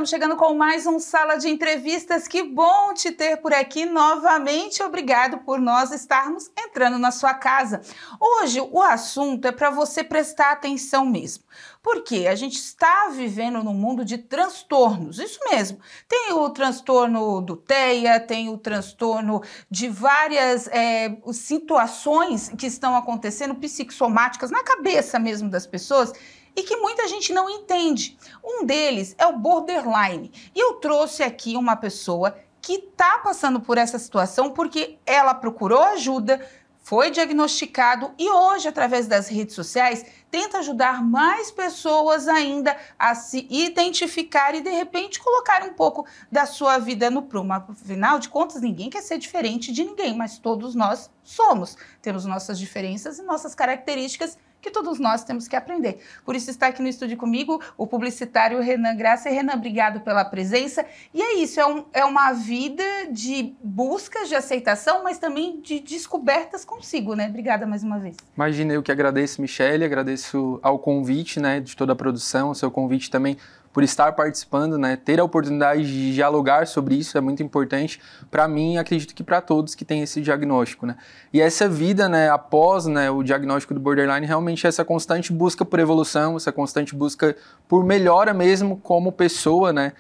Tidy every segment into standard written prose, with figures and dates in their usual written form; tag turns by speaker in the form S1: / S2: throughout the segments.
S1: estamos chegando com mais um Sala de Entrevistas. Que bom te ter por aqui novamente. Obrigado por nós estarmos entrando na sua casa. Hoje o assunto é para você prestar atenção mesmo. Porque a gente está vivendo num mundo de transtornos, isso mesmo. Tem o transtorno do TEA, tem o transtorno de várias situações que estão acontecendo, psicossomáticas, na cabeça mesmo das pessoas, e que muita gente não entende. Um deles é o borderline. E eu trouxe aqui uma pessoa que está passando por essa situação porque ela procurou ajuda, foi diagnosticado e hoje, através das redes sociais, tenta ajudar mais pessoas ainda a se identificar e, de repente, colocar um pouco da sua vida no prumo. Afinal de contas, ninguém quer ser diferente de ninguém, mas todos nós somos. Temos nossas diferenças e nossas características que todos nós temos que aprender. Por isso está aqui no estúdio comigo o publicitário Renan Graça. E Renan, obrigado pela presença. E é isso, é uma vida de buscas de aceitação, mas também de descobertas consigo, né? Obrigada mais uma vez.
S2: Imagina, eu que agradeço, Michele, agradeço ao convite, né, de toda a produção, o seu convite também por estar participando, né, ter a oportunidade de dialogar sobre isso é muito importante para mim, acredito que para todos que têm esse diagnóstico, né. E essa vida, né, após, né, o diagnóstico do borderline, realmente é essa constante busca por evolução, essa constante busca por melhora mesmo como pessoa, né.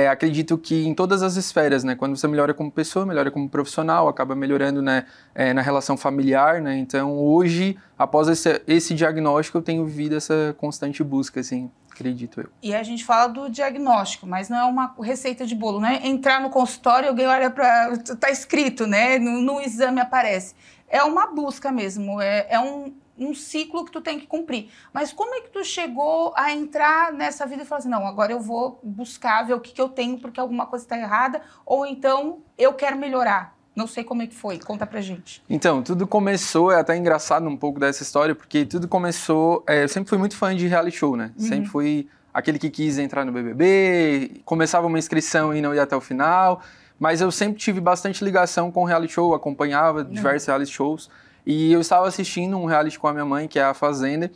S2: Acredito que em todas as esferas, né, quando você melhora como pessoa, melhora como profissional, acaba melhorando, né, na relação familiar, né, então hoje, após esse diagnóstico, eu tenho vivido essa constante busca, assim, acredito eu.
S1: E a gente fala do diagnóstico, mas não é uma receita de bolo, né? Entrar no consultório, alguém olha para... Tá escrito, né? No exame aparece. É uma busca mesmo, é um ciclo que tu tem que cumprir. Mas como é que tu chegou a entrar nessa vida e falar assim, não, agora eu vou buscar, ver o que eu tenho porque alguma coisa está errada, ou então eu quero melhorar? Não sei como é que foi, conta pra gente.
S2: Então, tudo começou, é até engraçado um pouco dessa história, porque tudo começou, eu sempre fui muito fã de reality show, né? Sempre fui aquele que quis entrar no BBB, começava uma inscrição e não ia até o final, mas eu sempre tive bastante ligação com reality show, acompanhava diversos reality shows, e eu estava assistindo um reality com a minha mãe, que é A Fazenda,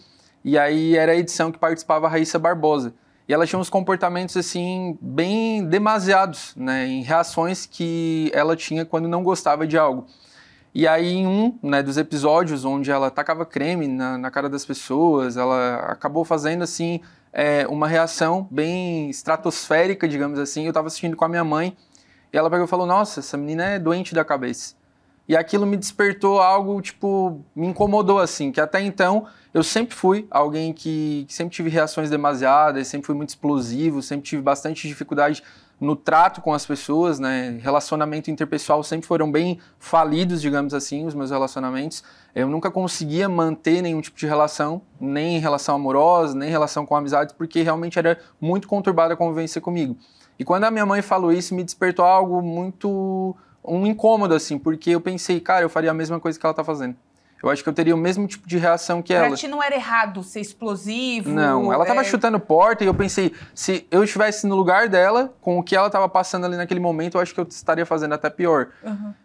S2: e aí era a edição que participava a Raíssa Barbosa. E ela tinha uns comportamentos, assim, bem demasiados, né, em reações que ela tinha quando não gostava de algo. E aí, em um, né, dos episódios onde ela tacava creme na cara das pessoas, ela acabou fazendo, assim, uma reação bem estratosférica, digamos assim. Eu estava assistindo com a minha mãe e ela pegou e falou, nossa, essa menina é doente da cabeça. E aquilo me despertou algo, tipo, me incomodou, assim, que até então eu sempre fui alguém que sempre tive reações demasiadas, sempre fui muito explosivo, sempre tive bastante dificuldade no trato com as pessoas, né? Relacionamento interpessoal sempre foram bem falidos, digamos assim, os meus relacionamentos. Eu nunca conseguia manter nenhum tipo de relação, nem relação amorosa, nem relação com amizades, porque realmente era muito conturbada a convivência comigo. E quando a minha mãe falou isso, me despertou algo muito... um incômodo, assim, porque eu pensei, cara, eu faria a mesma coisa que ela tá fazendo. Eu acho que eu teria o mesmo tipo de reação que ela.
S1: Pra ti não era errado ser explosivo?
S2: Não, ela tava chutando porta e eu pensei, se eu estivesse no lugar dela, com o que ela tava passando ali naquele momento, eu acho que eu estaria fazendo até pior.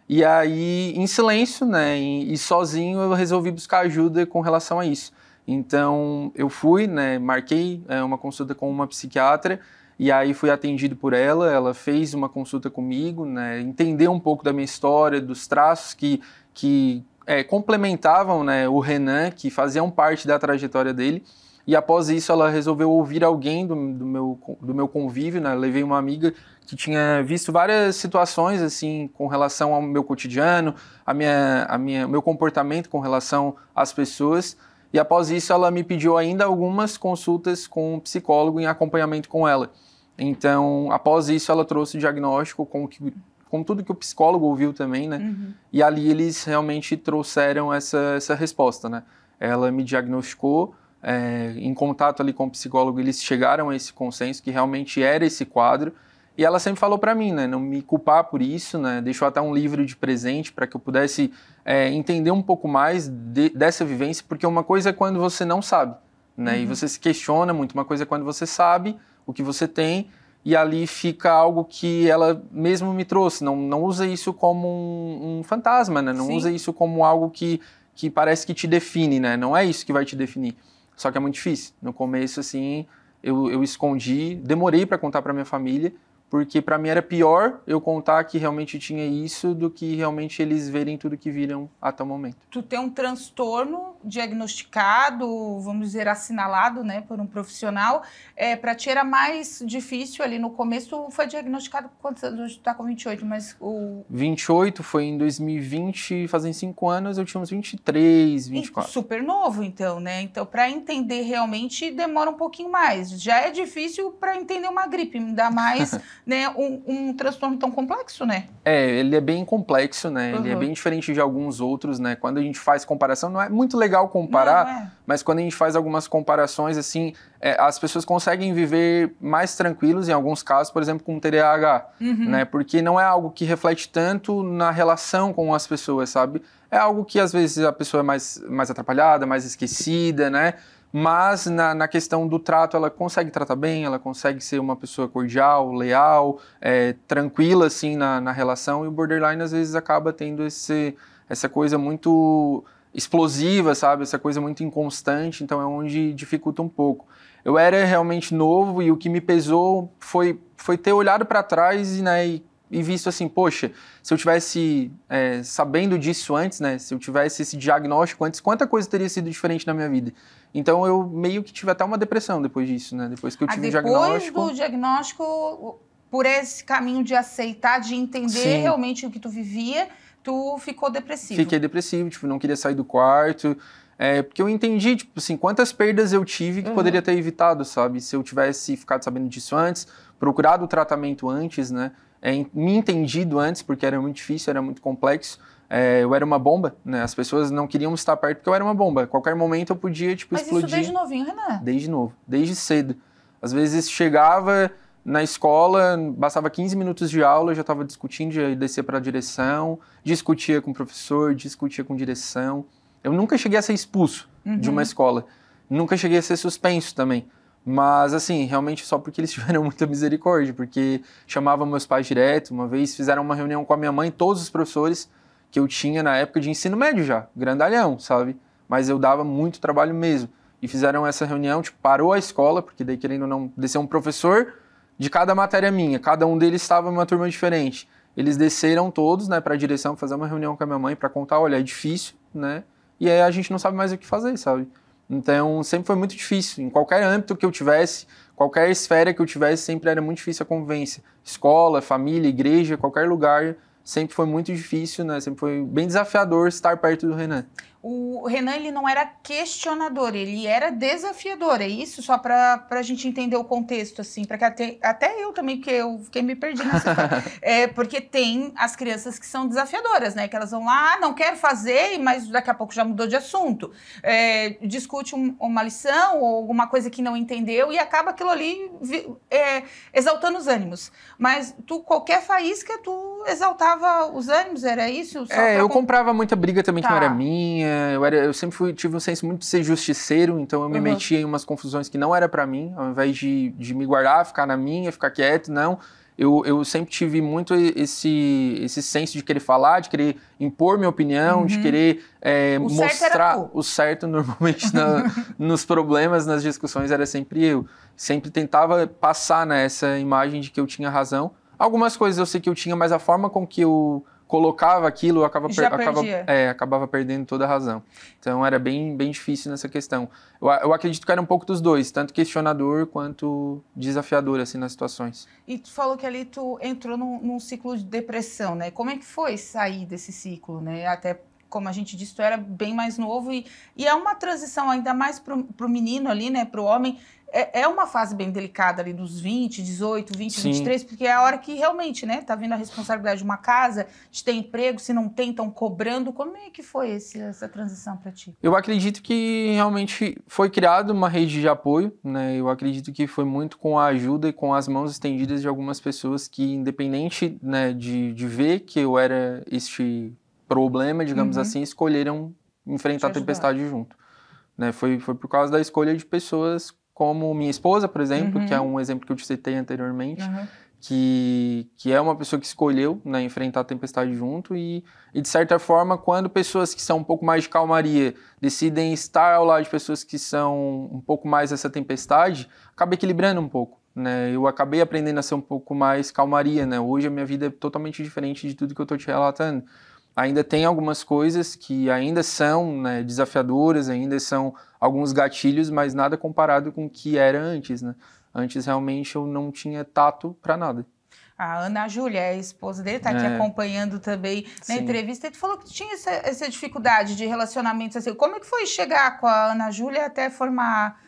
S2: E aí, em silêncio, né, e sozinho, eu resolvi buscar ajuda com relação a isso. Então, eu fui, né, marquei uma consulta com uma psiquiatra, e aí fui atendido por ela, ela fez uma consulta comigo, né, entendeu um pouco da minha história, dos traços que complementavam, né, o Renan, que faziam parte da trajetória dele, e após isso ela resolveu ouvir alguém do meu convívio, né, levei uma amiga que tinha visto várias situações assim com relação ao meu cotidiano, meu comportamento com relação às pessoas, e após isso ela me pediu ainda algumas consultas com um psicólogo em acompanhamento com ela. Então, após isso ela trouxe o diagnóstico com tudo que o psicólogo ouviu também, né? E ali eles realmente trouxeram essa resposta, né? Ela me diagnosticou, em contato ali com o psicólogo, eles chegaram a esse consenso que realmente era esse quadro. E ela sempre falou para mim, né? Não me culpar por isso, né? Deixou até um livro de presente para que eu pudesse entender um pouco mais dessa vivência, porque uma coisa é quando você não sabe, né? E você se questiona muito. Uma coisa é quando você sabe o que você tem, e ali fica algo que ela mesmo me trouxe. Não usa isso como um fantasma, né? Não usa isso como algo que parece que te define, né? Não é isso que vai te definir. Só que é muito difícil. No começo, assim, eu escondi, demorei para contar para minha família, porque para mim era pior eu contar que realmente tinha isso do que realmente eles verem tudo que viram até o momento.
S1: Tu tem um transtorno diagnosticado, vamos dizer, assinalado, né, por um profissional. Para ti era mais difícil ali no começo. Tu foi diagnosticado com quantos anos? Hoje tu tá com 28, mas o...
S2: 28 foi em 2020, fazem 5 anos, eu tinha uns 23, 24.
S1: Super novo, então, né? Então, para entender realmente demora um pouquinho mais. Já é difícil para entender uma gripe, ainda mais... né, um transtorno tão complexo, né?
S2: Ele é bem complexo, né? Ele é bem diferente de alguns outros, né? Quando a gente faz comparação, não é muito legal comparar, mas quando a gente faz algumas comparações, assim, as pessoas conseguem viver mais tranquilos, em alguns casos, por exemplo, com TDAH, né? Porque não é algo que reflete tanto na relação com as pessoas, sabe? É algo que, às vezes, a pessoa é mais atrapalhada, mais esquecida, né? Mas na questão do trato, ela consegue tratar bem, ela consegue ser uma pessoa cordial, leal, tranquila, assim, na relação, e o borderline, às vezes, acaba tendo essa coisa muito explosiva, sabe? Essa coisa muito inconstante, então é onde dificulta um pouco. Eu era realmente novo e o que me pesou foi ter olhado para trás e visto assim, poxa, se eu tivesse sabendo disso antes, né? Se eu tivesse esse diagnóstico antes, quanta coisa teria sido diferente na minha vida? Então eu meio que tive até uma depressão depois disso, né? Depois que eu tive o diagnóstico.
S1: Depois do diagnóstico, por esse caminho de aceitar, de entender realmente o que tu vivia, tu ficou depressivo.
S2: Fiquei depressivo, tipo, não queria sair do quarto. Porque eu entendi, tipo assim, quantas perdas eu tive que poderia ter evitado, sabe? Se eu tivesse ficado sabendo disso antes, procurado o tratamento antes, né? Me entendido antes, porque era muito difícil, era muito complexo. Eu era uma bomba, né? As pessoas não queriam estar perto porque eu era uma bomba. A qualquer momento eu podia, explodir.
S1: Mas isso desde novinho, Renan?
S2: Desde novo, desde cedo. Às vezes chegava na escola, bastava 15 minutos de aula, eu já estava discutindo, já descia para a direção, discutia com o professor, discutia com direção. Eu nunca cheguei a ser expulso de uma escola. Nunca cheguei a ser suspenso também. Mas, assim, realmente só porque eles tiveram muita misericórdia, porque chamavam meus pais direto. Uma vez fizeram uma reunião com a minha mãe, todos os professores que eu tinha na época de ensino médio já, grandalhão, sabe? Mas eu dava muito trabalho mesmo. E fizeram essa reunião, parou a escola, porque daí, querendo ou não, desceu um professor de cada matéria minha. Cada um deles estava em uma turma diferente. Eles desceram todos, né, para a direção, fazer uma reunião com a minha mãe para contar, olha, é difícil, né? E aí a gente não sabe mais o que fazer, sabe? Então, sempre foi muito difícil. Em qualquer âmbito que eu tivesse, qualquer esfera que eu tivesse, sempre era muito difícil a convivência. Escola, família, igreja, qualquer lugar, sempre foi muito difícil, né? Sempre foi bem desafiador estar perto do Renan.
S1: O Renan, ele não era questionador, ele era desafiador, é isso? Só para a gente entender o contexto, assim, para que até eu também, porque eu fiquei me perdendo nessa história. Porque tem as crianças que são desafiadoras, né? Que elas vão lá, não quero fazer, mas daqui a pouco já mudou de assunto. Discute uma lição ou alguma coisa que não entendeu e acaba aquilo ali exaltando os ânimos. Mas qualquer faísca, tu exaltava os ânimos, era isso?
S2: Eu comprava muita briga também que não era minha. Eu sempre tive um senso muito de ser justiceiro, então eu me metia em umas confusões que não era pra mim, ao invés de me guardar, ficar na minha, ficar quieto, não. Eu sempre tive muito esse senso de querer falar, de querer impor minha opinião, de querer mostrar o certo. Normalmente nos problemas, nas discussões, era sempre eu. Sempre tentava passar nessa imagem de que eu tinha razão. Algumas coisas eu sei que eu tinha, mas a forma com que eu colocava aquilo, eu acabava perdendo toda a razão. Então era bem difícil nessa questão. Eu acredito que era um pouco dos dois, tanto questionador quanto desafiador assim, nas situações.
S1: E tu falou que ali tu entrou num ciclo de depressão, né? Como é que foi sair desse ciclo, né? Até como a gente disse, tu era bem mais novo e é uma transição ainda mais pro menino ali, né? Pro homem. É uma fase bem delicada ali dos 20, 18, 20, Sim. 23, porque é a hora que realmente, né, tá vindo a responsabilidade de uma casa, de ter emprego, se não tem, estão cobrando. Como é que foi essa transição para ti?
S2: Eu acredito que realmente foi criada uma rede de apoio, né? Eu acredito que foi muito com a ajuda e com as mãos estendidas de algumas pessoas que, independente, né, de ver que eu era este problema, digamos assim, escolheram enfrentar a tempestade junto. Né? Foi por causa da escolha de pessoas como minha esposa, por exemplo, que é um exemplo que eu te citei anteriormente, que é uma pessoa que escolheu, né, enfrentar a tempestade junto e, de certa forma, quando pessoas que são um pouco mais de calmaria decidem estar ao lado de pessoas que são um pouco mais essa tempestade, acaba equilibrando um pouco, né? Eu acabei aprendendo a ser um pouco mais calmaria, né? Hoje a minha vida é totalmente diferente de tudo que eu estou te relatando. Ainda tem algumas coisas que ainda são, né, desafiadoras, ainda são alguns gatilhos, mas nada comparado com o que era antes, né? Antes, realmente, eu não tinha tato para nada.
S1: A Ana Júlia, a esposa dele, está aqui acompanhando também na entrevista. Ele falou que tinha essa dificuldade de relacionamentos. Assim. Como é que foi chegar com a Ana Júlia até formar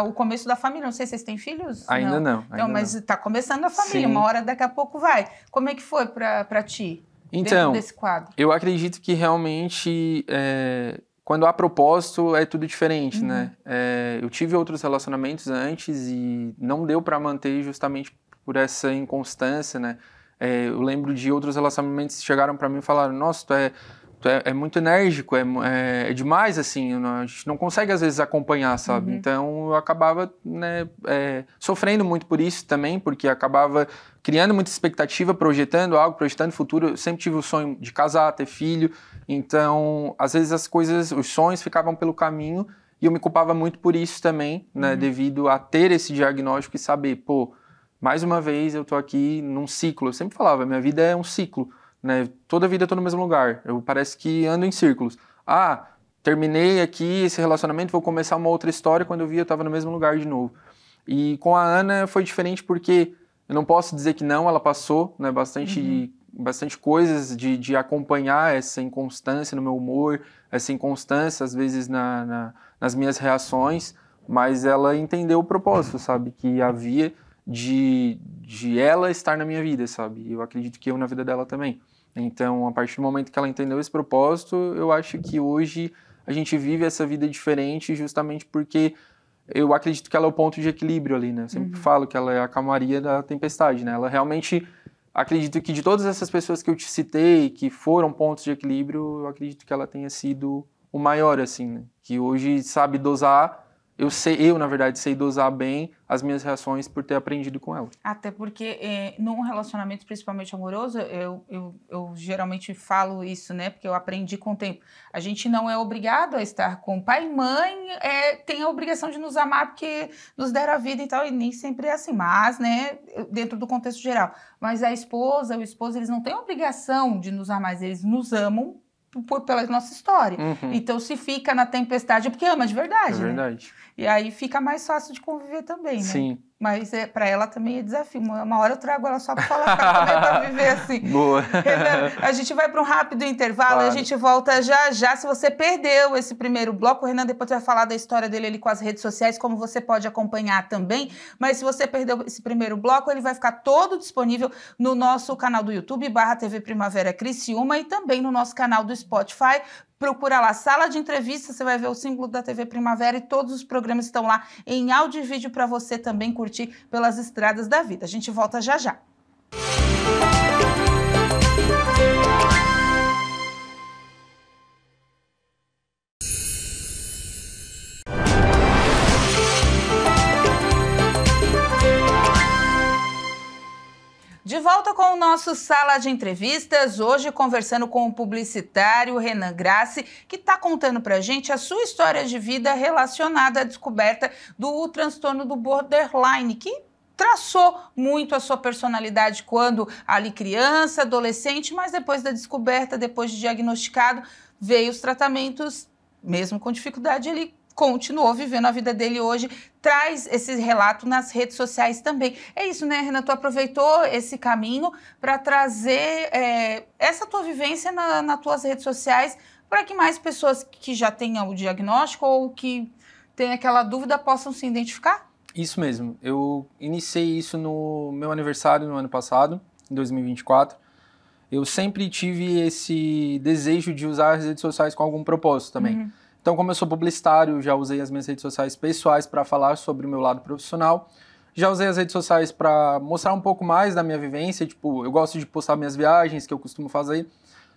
S1: o começo da família? Não sei se vocês têm filhos?
S2: Ainda não.
S1: Então, mas está começando a família. Sim. Uma hora, daqui a pouco vai. Como é que foi para ti,
S2: então,
S1: dentro desse quadro?
S2: Eu acredito que realmente... Quando há propósito, é tudo diferente, né? Eu tive outros relacionamentos antes e não deu para manter justamente por essa inconstância, né? Eu lembro de outros relacionamentos que chegaram para mim e falaram, nossa, tu é muito enérgico, é demais, assim, a gente não consegue às vezes acompanhar, sabe? Então eu acabava, né, sofrendo muito por isso também, porque acabava criando muita expectativa, projetando algo, projetando futuro. Eu sempre tive o sonho de casar, ter filho, então às vezes as coisas, os sonhos ficavam pelo caminho e eu me culpava muito por isso também, né, devido a ter esse diagnóstico e saber, pô, mais uma vez eu tô aqui num ciclo. Eu sempre falava, minha vida é um ciclo. Né? Toda a vida eu tô no mesmo lugar. Eu parece que ando em círculos. Terminei aqui esse relacionamento, vou começar uma outra história. Quando eu vi, eu tava no mesmo lugar de novo. E com a Ana foi diferente porque eu não posso dizer que não, ela passou, né, bastante coisas de acompanhar essa inconstância no meu humor, essa inconstância às vezes nas minhas reações, mas ela entendeu o propósito, sabe? Que havia de ela estar na minha vida, sabe? Eu acredito que eu na vida dela também. Então, a partir do momento que ela entendeu esse propósito, eu acho que hoje a gente vive essa vida diferente justamente porque eu acredito que ela é o ponto de equilíbrio ali, né? Eu sempre falo que ela é a calmaria da tempestade, né? Ela realmente, acredito que de todas essas pessoas que eu te citei, que foram pontos de equilíbrio, eu acredito que ela tenha sido o maior, assim, né? Que hoje sabe dosar. Eu, na verdade, sei dosar bem as minhas reações por ter aprendido com ela.
S1: Até porque num relacionamento, principalmente amoroso, eu geralmente falo isso, né? Porque eu aprendi com o tempo. A gente não é obrigado a estar com pai e mãe, tem a obrigação de nos amar porque nos deram a vida e tal, e nem sempre é assim. Mas, né, dentro do contexto geral. Mas a esposa, o esposo, eles não têm a obrigação de nos amar, eles nos amam pela nossa história. Então, se fica na tempestade, é porque ama de verdade,
S2: É verdade.
S1: Né? E aí fica mais fácil de conviver também, né?
S2: Sim.
S1: Mas para ela também é desafio. Uma hora eu trago ela só para falar para viver assim.
S2: Boa.
S1: Renan, a gente vai para um rápido intervalo,
S2: claro.
S1: E a gente volta já já. Se você perdeu esse primeiro bloco, o Renan depois vai falar da história dele ali com as redes sociais, como você pode acompanhar também. Mas se você perdeu esse primeiro bloco, ele vai ficar todo disponível no nosso canal do YouTube, /TV Primavera Criciúma, e também no nosso canal do Spotify. Procura lá, Sala de Entrevistas, você vai ver o símbolo da TV Primavera e todos os programas estão lá em áudio e vídeo para você também curtir pelas estradas da vida. A gente volta já já. De volta com o nosso Sala de Entrevistas, hoje conversando com o publicitário Renan Grassi, que está contando para a gente a sua história de vida relacionada à descoberta do transtorno do borderline, que traçou muito a sua personalidade quando ali criança, adolescente, mas depois da descoberta, depois de diagnosticado, veio os tratamentos, mesmo com dificuldade, ele continuou vivendo a vida dele hoje, traz esse relato nas redes sociais também. É isso, né, Renan? Tu aproveitou esse caminho para trazer essa tua vivência nas tuas redes sociais para que mais pessoas que já tenham o diagnóstico ou que tenham aquela dúvida possam se identificar?
S2: Isso mesmo. Eu iniciei isso no meu aniversário no ano passado, em 2024. Eu sempre tive esse desejo de usar as redes sociais com algum propósito também. Então, como eu sou publicitário, já usei as minhas redes sociais pessoais para falar sobre o meu lado profissional. Já usei as redes sociais para mostrar um pouco mais da minha vivência. Tipo, eu gosto de postar minhas viagens, que eu costumo fazer.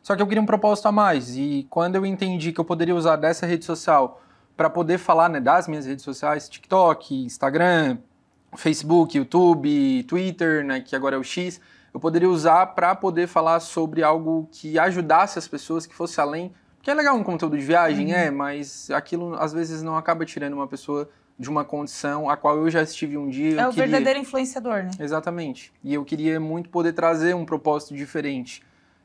S2: Só que eu queria um propósito a mais. E quando eu entendi que eu poderia usar dessa rede social para poder falar, né, das minhas redes sociais, TikTok, Instagram, Facebook, YouTube, Twitter, né, que agora é o X, eu poderia usar para poder falar sobre algo que ajudasse as pessoas, que fosse além. Porque é legal um conteúdo de viagem, mas aquilo às vezes não acaba tirando uma pessoa de uma condição a qual eu já estive um dia.
S1: É o verdadeiro influenciador, né?
S2: Exatamente. E eu queria muito poder trazer um propósito diferente.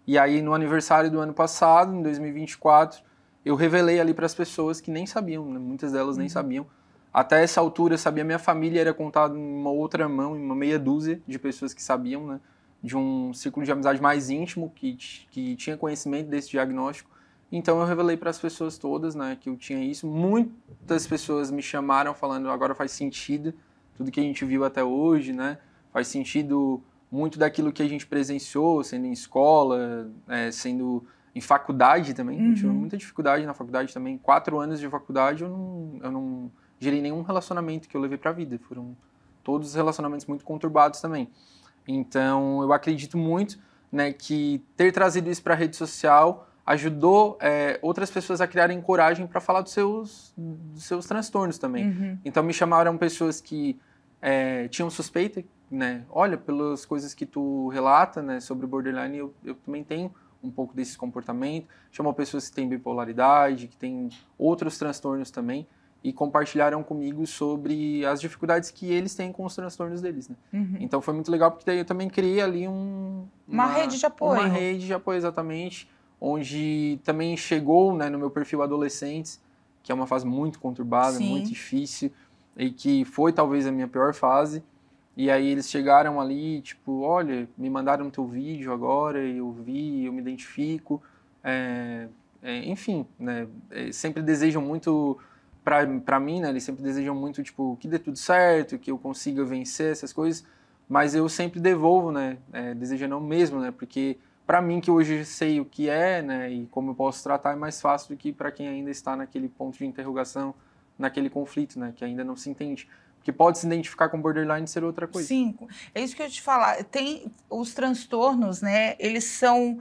S2: E aí, no aniversário do ano passado, em 2024, eu revelei ali para as pessoas que nem sabiam, né? Muitas delas nem sabiam. Até essa altura, eu sabia, minha família era contada em uma outra mão, em uma meia dúzia de pessoas que sabiam, né? De um círculo de amizade mais íntimo, que tinha conhecimento desse diagnóstico. Então eu revelei para as pessoas todas, né, que eu tinha isso. Muitas pessoas me chamaram falando, agora faz sentido tudo que a gente viu até hoje, né? Faz sentido muito daquilo que a gente presenciou, sendo em escola, sendo em faculdade também. Eu tive muita dificuldade na faculdade também. 4 anos de faculdade eu não gerei nenhum relacionamento que eu levei para a vida. Foram todos relacionamentos muito conturbados também. Então eu acredito muito, né, que ter trazido isso para a rede social ajudou outras pessoas a criarem coragem para falar dos seus transtornos também. Então me chamaram pessoas que tinham suspeita, né? Olha, pelas coisas que tu relata, né, sobre o borderline, eu também tenho um pouco desse comportamento. Chamou pessoas que têm bipolaridade, que têm outros transtornos também, e compartilharam comigo sobre as dificuldades que eles têm com os transtornos deles, né? Então foi muito legal, porque daí eu também criei ali
S1: uma rede de apoio.
S2: Uma rede de apoio, exatamente, onde também chegou, né, no meu perfil adolescentes, que é uma fase muito conturbada, muito difícil, e que foi talvez a minha pior fase. E aí eles chegaram ali, tipo, olha, me mandaram teu vídeo agora, eu vi, eu me identifico. Enfim, né, sempre desejam muito para mim, né, eles sempre desejam muito, tipo, que dê tudo certo, que eu consiga vencer essas coisas, mas eu sempre devolvo, né, desejando o mesmo, né, porque para mim, que hoje sei o que é, né, e como eu posso tratar, é mais fácil do que para quem ainda está naquele ponto de interrogação, naquele conflito, né, que ainda não se entende. Porque pode se identificar com borderline e ser outra coisa.
S1: Sim, é isso que eu ia te falar. Tem os transtornos, né, eles são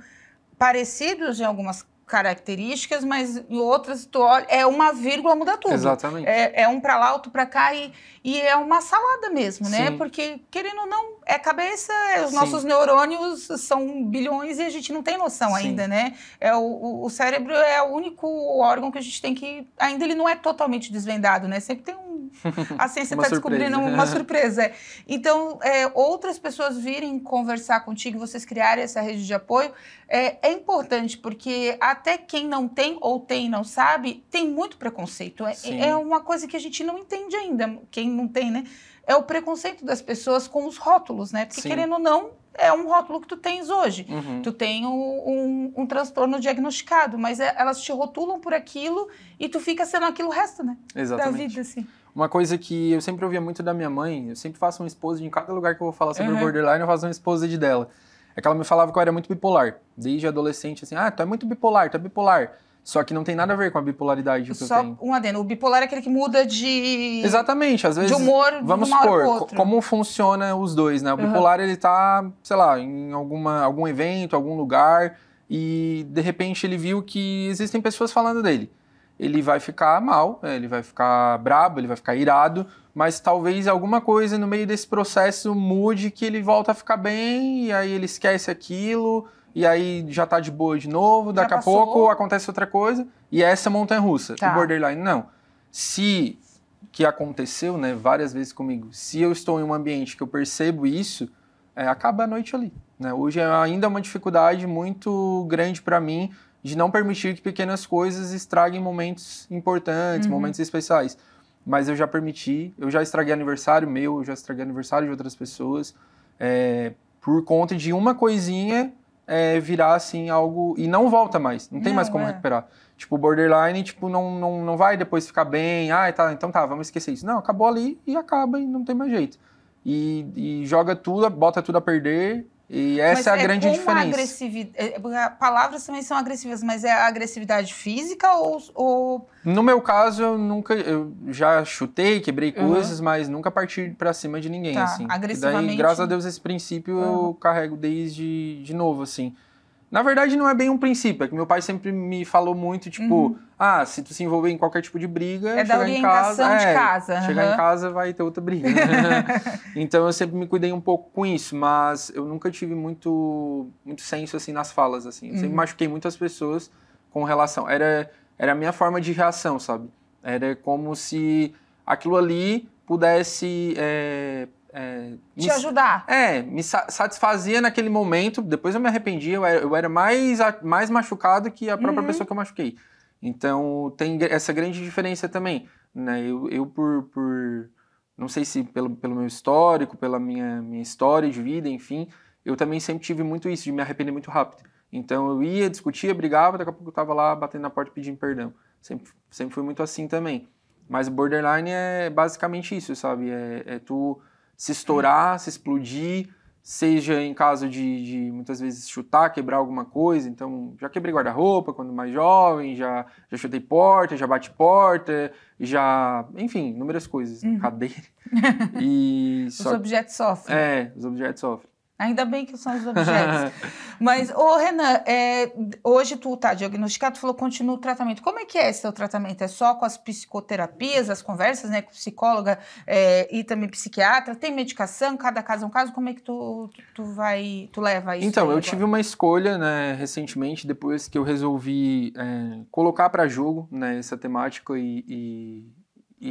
S1: parecidos em algumas características, mas em outras tu olha, uma vírgula, muda tudo.
S2: Exatamente.
S1: É um para lá, outro para cá, e é uma salada mesmo, né?
S2: Sim.
S1: Porque, querendo ou não, cabeça, os nossos neurônios são bilhões e a gente não tem noção ainda, né? O cérebro é o único órgão que a gente tem que... Ainda ele não é totalmente desvendado, né? Sempre tem a ciência está descobrindo uma surpresa. Então, outras pessoas virem conversar contigo, vocês criarem essa rede de apoio, é importante, porque até quem não tem ou tem e não sabe, tem muito preconceito. É uma coisa que a gente não entende ainda, quem não tem, né? É o preconceito das pessoas com os rótulos, né? Porque, querendo ou não, é um rótulo que tu tens hoje. Tu tem um transtorno diagnosticado, mas elas te rotulam por aquilo e tu fica sendo aquilo o resto, né?
S2: Exatamente.
S1: Da vida, assim.
S2: Uma coisa que eu sempre ouvia muito da minha mãe, eu sempre faço um exposed em cada lugar que eu vou falar sobre o borderline, eu faço um exposed dela. É que ela me falava que eu era muito bipolar. Desde adolescente, assim, tu é muito bipolar, tu é bipolar. Só que não tem nada a ver com a bipolaridade que eu tenho.
S1: Só um adendo, o bipolar é aquele que muda de...
S2: Exatamente, às vezes...
S1: De humor,
S2: vamos supor, como funciona os dois, né? O bipolar, ele tá, sei lá, em algum evento, algum lugar, e de repente ele viu que existem pessoas falando dele. Ele vai ficar mal, ele vai ficar brabo, ele vai ficar irado, mas talvez alguma coisa no meio desse processo mude que ele volta a ficar bem, e aí ele esquece aquilo, e aí já tá de boa de novo, daqui a pouco acontece outra coisa, e essa é a montanha-russa. O borderline, não. Se, que aconteceu, né, várias vezes comigo, se eu estou em um ambiente que eu percebo isso, acaba a noite ali, né? Hoje é ainda uma dificuldade muito grande para mim, de não permitir que pequenas coisas estraguem momentos importantes, momentos especiais. Mas eu já permiti, eu já estraguei aniversário meu, eu já estraguei aniversário de outras pessoas, por conta de uma coisinha virar assim algo... E não volta mais, não tem mais como recuperar. Tipo, o borderline, tipo, não vai depois ficar bem, então tá, vamos esquecer isso. Não, acabou ali e acaba e não tem mais jeito. E joga tudo, bota tudo a perder... E essa é a grande diferença.
S1: Palavras também são agressivas, mas é a agressividade física ou...
S2: No meu caso, eu já chutei, quebrei coisas, mas nunca parti pra cima de ninguém, assim.
S1: Agressivamente.
S2: Daí, graças a Deus, esse princípio eu carrego desde de novo, assim. Na verdade, não é bem um princípio, é que meu pai sempre me falou muito, tipo, se tu se envolver em qualquer tipo de briga,
S1: é da orientação de casa.
S2: Chegar em casa vai ter outra briga. Então eu sempre me cuidei um pouco com isso, mas eu nunca tive muito senso, assim, nas falas, assim. Eu sempre machuquei muitas pessoas com relação... Era a minha forma de reação, sabe? Era como se aquilo ali pudesse...
S1: te ajudar.
S2: Me satisfazia naquele momento, depois eu me arrependi, eu era mais machucado que a própria pessoa que eu machuquei. Então, tem essa grande diferença também, né? Eu por não sei se pelo meu histórico, pela minha história de vida, enfim, eu também sempre tive muito isso, de me arrepender muito rápido. Então, eu ia, discutia, brigava, daqui a pouco eu tava lá batendo na porta pedindo perdão. Sempre fui muito assim também. Mas o borderline é basicamente isso, sabe? É tu se estourar, se explodir, seja em caso de muitas vezes chutar, quebrar alguma coisa. Então, já quebrei guarda-roupa quando mais jovem, já chutei porta, já bati porta, enfim, inúmeras coisas, cadeira.
S1: Os objetos sofrem.
S2: Os objetos sofrem.
S1: Ainda bem que são os objetos. Mas, Renan, hoje tu tá diagnosticado, tu falou que continua o tratamento. Como é que é esse teu tratamento? É só com as psicoterapias, as conversas, né, com psicóloga e também psiquiatra? Tem medicação? Cada caso é um caso? Como é que tu leva isso?
S2: Então, eu tive uma escolha, né, recentemente, depois que eu resolvi colocar para jogo, né, essa temática e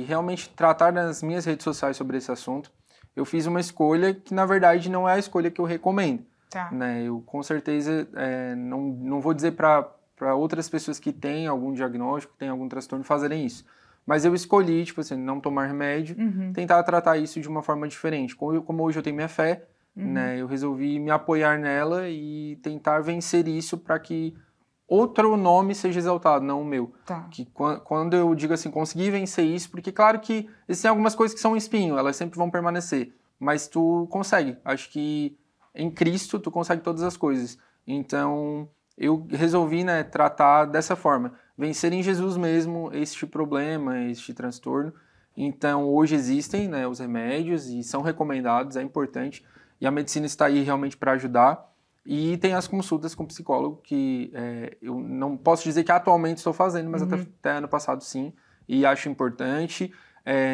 S2: realmente tratar nas minhas redes sociais sobre esse assunto. Eu fiz uma escolha que, na verdade, não é a escolha que eu recomendo.
S1: Tá.
S2: Né? Eu, com certeza, não vou dizer para outras pessoas que têm algum diagnóstico, que têm algum transtorno, fazerem isso. Mas eu escolhi, tipo assim, não tomar remédio, tentar tratar isso de uma forma diferente. Como hoje eu tenho minha fé, né? Eu resolvi me apoiar nela e tentar vencer isso para que outro nome seja exaltado, não o meu.
S1: Tá.
S2: Que quando eu digo assim, consegui vencer isso, porque claro que existem algumas coisas que são um espinho, elas sempre vão permanecer, mas tu consegue. Acho que em Cristo tu consegue todas as coisas. Então eu resolvi, né, tratar dessa forma, vencer em Jesus mesmo este problema, este transtorno. Então hoje existem, né, os remédios e são recomendados, é importante, e a medicina está aí realmente para ajudar. E tem as consultas com psicólogo, que eu não posso dizer que atualmente estou fazendo, mas até ano passado sim, e acho importante.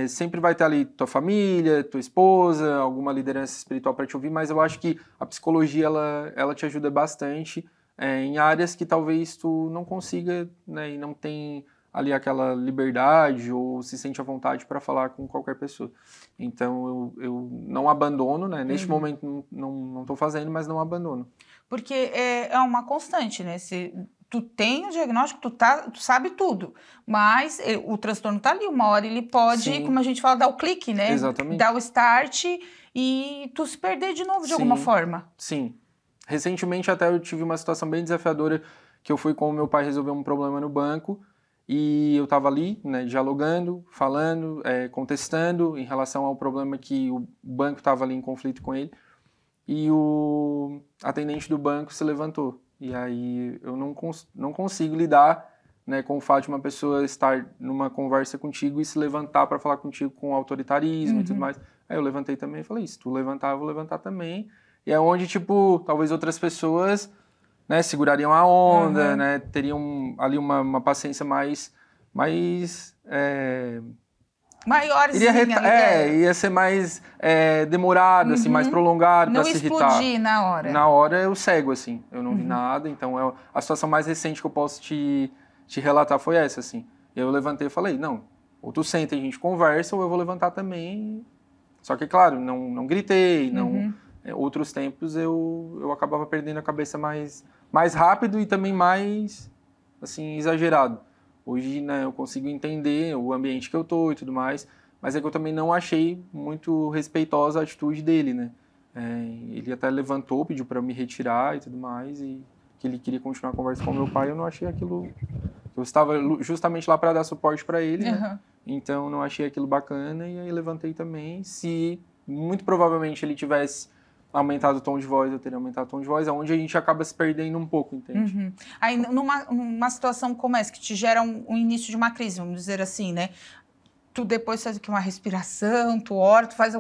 S2: Sempre vai ter ali tua família, tua esposa, alguma liderança espiritual para te ouvir, mas eu acho que a psicologia ela te ajuda bastante em áreas que talvez tu não consiga, né, e não tem ali aquela liberdade ou se sente à vontade para falar com qualquer pessoa. Então eu não abandono, né? Neste momento não estou fazendo, mas não abandono.
S1: Porque é uma constante, né? Se tu tem o diagnóstico, tu sabe tudo, mas o transtorno tá ali, uma hora ele pode, Sim. como a gente fala, dar o clique, né?
S2: Exatamente.
S1: Dar o start e tu se perder de novo de alguma forma.
S2: Sim. Recentemente até eu tive uma situação bem desafiadora que eu fui com o meu pai resolver um problema no banco. E eu estava ali, né, dialogando, falando, contestando em relação ao problema que o banco estava ali em conflito com ele. E o atendente do banco se levantou. E aí eu não consigo lidar, né, com o fato de uma pessoa estar numa conversa contigo e se levantar para falar contigo com autoritarismo e tudo mais. Aí eu levantei também e falei, se tu levantar, eu vou levantar também. E é onde, tipo, talvez outras pessoas... né, segurariam a onda, né, teriam ali uma paciência mais
S1: maiorzinha.
S2: Ia ser mais demorado, assim, mais prolongado para se irritar.
S1: Não explodir na hora.
S2: Na hora eu cego, assim, eu não vi nada, então a situação mais recente que eu posso te relatar foi essa, assim. Eu levantei e falei, não, ou tu senta e a gente conversa, ou eu vou levantar também. Só que, claro, não gritei, outros tempos eu acabava perdendo a cabeça mais rápido e também mais, assim, exagerado. Hoje, né, eu consigo entender o ambiente que eu tô e tudo mais, mas é que eu também não achei muito respeitosa a atitude dele, né? Ele até levantou, pediu para eu me retirar e tudo mais, e que ele queria continuar a conversa com o meu pai, eu não achei aquilo... Eu estava justamente lá para dar suporte para ele, né? Então não achei aquilo bacana, e aí levantei também. Se muito provavelmente ele tivesse aumentado o tom de voz, eu teria aumentado o tom de voz, é onde a gente acaba se perdendo um pouco, entende?
S1: Aí, numa situação como essa, que te gera um início de uma crise, vamos dizer assim, né? Tu depois faz uma respiração, tu ora, tu faz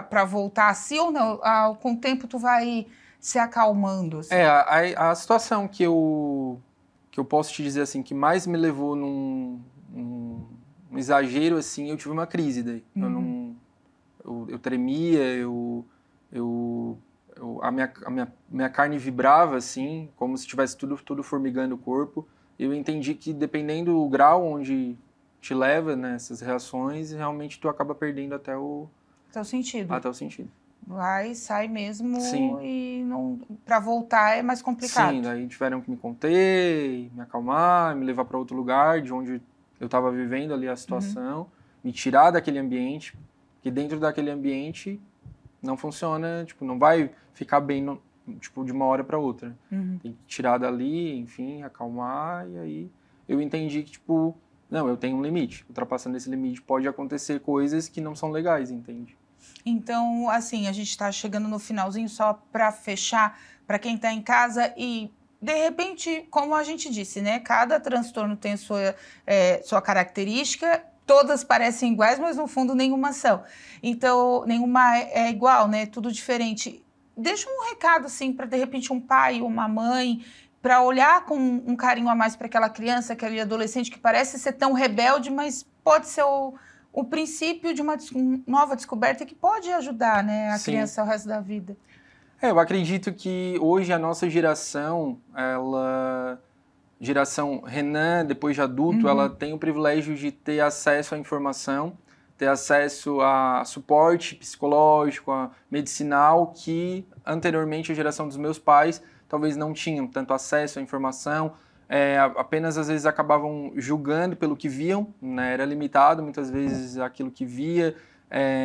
S1: para voltar assim ou não? Com o tempo tu vai se acalmando? Assim?
S2: A situação que eu posso te dizer assim, que mais me levou num exagero, assim, eu tive uma crise daí. Eu tremia, a minha carne vibrava, assim, como se tivesse tudo formigando o corpo. Eu entendi que dependendo do grau onde te leva nessas reações, realmente tu acaba perdendo até o
S1: sentido.
S2: Até o sentido.
S1: Vai, sai mesmo.
S2: Sim.
S1: E para voltar é mais complicado.
S2: Sim, daí tiveram que me conter, me acalmar, me levar para outro lugar de onde eu estava vivendo ali a situação, me tirar daquele ambiente, porque dentro daquele ambiente não funciona, tipo, não vai ficar bem, tipo, de uma hora para outra. Tem que tirar dali, enfim, acalmar, e aí eu entendi que, tipo, não, eu tenho um limite. Ultrapassando esse limite pode acontecer coisas que não são legais, entende?
S1: Então, assim, a gente está chegando no finalzinho, só para fechar, para quem está em casa e, de repente, como a gente disse, né? Cada transtorno tem sua característica, todas parecem iguais, mas no fundo nenhuma são. Então, nenhuma é igual, né? Tudo diferente. Deixa um recado, assim, para, de repente, um pai ou uma mãe, para olhar com um carinho a mais para aquela criança, aquele adolescente que parece ser tão rebelde, mas pode ser o princípio de uma nova descoberta que pode ajudar, né, a
S2: Sim.
S1: criança ao resto da vida.
S2: Eu acredito que hoje a nossa geração, geração Renan, depois de adulto, ela tem o privilégio de ter acesso à informação, ter acesso a suporte psicológico, medicinal, que anteriormente a geração dos meus pais talvez não tinham tanto acesso à informação, apenas às vezes acabavam julgando pelo que viam, né? Era limitado muitas vezes aquilo que via,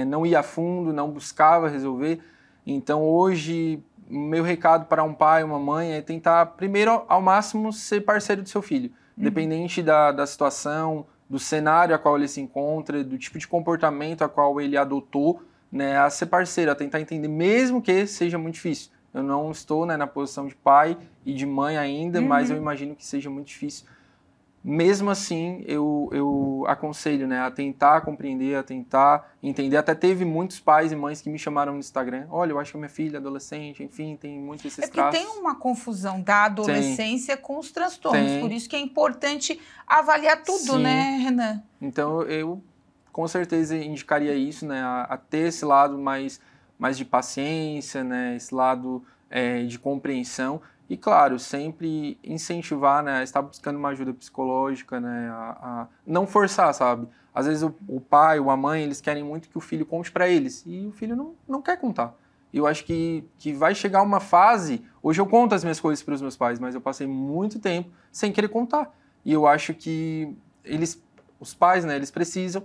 S2: não ia a fundo, não buscava resolver. Então hoje, meu recado para um pai, uma mãe é tentar primeiro ao máximo ser parceiro do seu filho, independente da situação, do cenário a qual ele se encontra, do tipo de comportamento a qual ele adotou, né? A ser parceiro, a tentar entender, mesmo que seja muito difícil. Eu não estou, né, na posição de pai e de mãe ainda, mas eu imagino que seja muito difícil. Mesmo assim, eu aconselho, né, a tentar compreender, a tentar entender. Até teve muitos pais e mães que me chamaram no Instagram. Olha, eu acho que a minha filha é adolescente, enfim, tem muitos esses traços.
S1: Porque tem uma confusão da adolescência com os transtornos. Por isso que é importante avaliar tudo, né, Renan?
S2: Então, eu com certeza indicaria isso, né, a ter esse lado mais de paciência, né, esse lado de compreensão e, claro, sempre incentivar, né, a estar buscando uma ajuda psicológica, né, a não forçar, sabe? Às vezes o pai ou a mãe, eles querem muito que o filho conte para eles e o filho não quer contar. E eu acho que vai chegar uma fase, hoje eu conto as minhas coisas para os meus pais, mas eu passei muito tempo sem querer contar. E eu acho que os pais, né, eles precisam,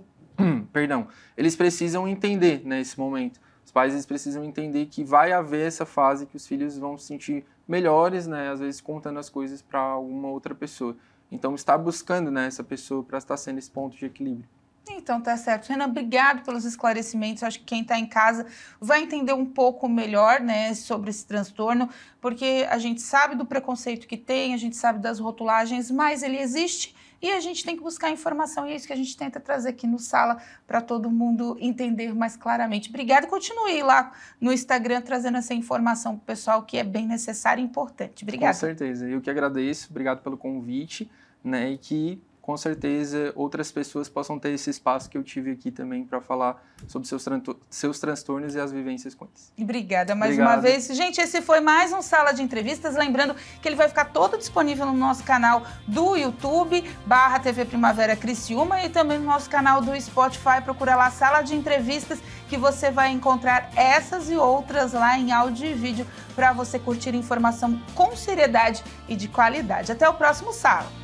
S2: eles precisam entender, né, esse momento. Os pais, eles precisam entender que vai haver essa fase que os filhos vão se sentir melhores, né, às vezes contando as coisas para alguma outra pessoa. Então, estar buscando, né, essa pessoa para estar sendo esse ponto de equilíbrio.
S1: Então, tá certo. Renan, obrigado pelos esclarecimentos. Eu acho que quem está em casa vai entender um pouco melhor, né, sobre esse transtorno, porque a gente sabe do preconceito que tem, a gente sabe das rotulagens, mas ele existe e a gente tem que buscar informação e é isso que a gente tenta trazer aqui no Sala para todo mundo entender mais claramente. Obrigada. Continue lá no Instagram trazendo essa informação para o pessoal que é bem necessária e importante. Obrigada.
S2: Com certeza. Eu que agradeço. Obrigado pelo convite, né, e que com certeza outras pessoas possam ter esse espaço que eu tive aqui também para falar sobre seus transtornos e as vivências com eles.
S1: Obrigada mais uma vez. Gente, esse foi mais um Sala de Entrevistas. Lembrando que ele vai ficar todo disponível no nosso canal do YouTube, /TV Primavera Criciúma, e também no nosso canal do Spotify. Procura lá Sala de Entrevistas, que você vai encontrar essas e outras lá em áudio e vídeo para você curtir informação com seriedade e de qualidade. Até o próximo Sala.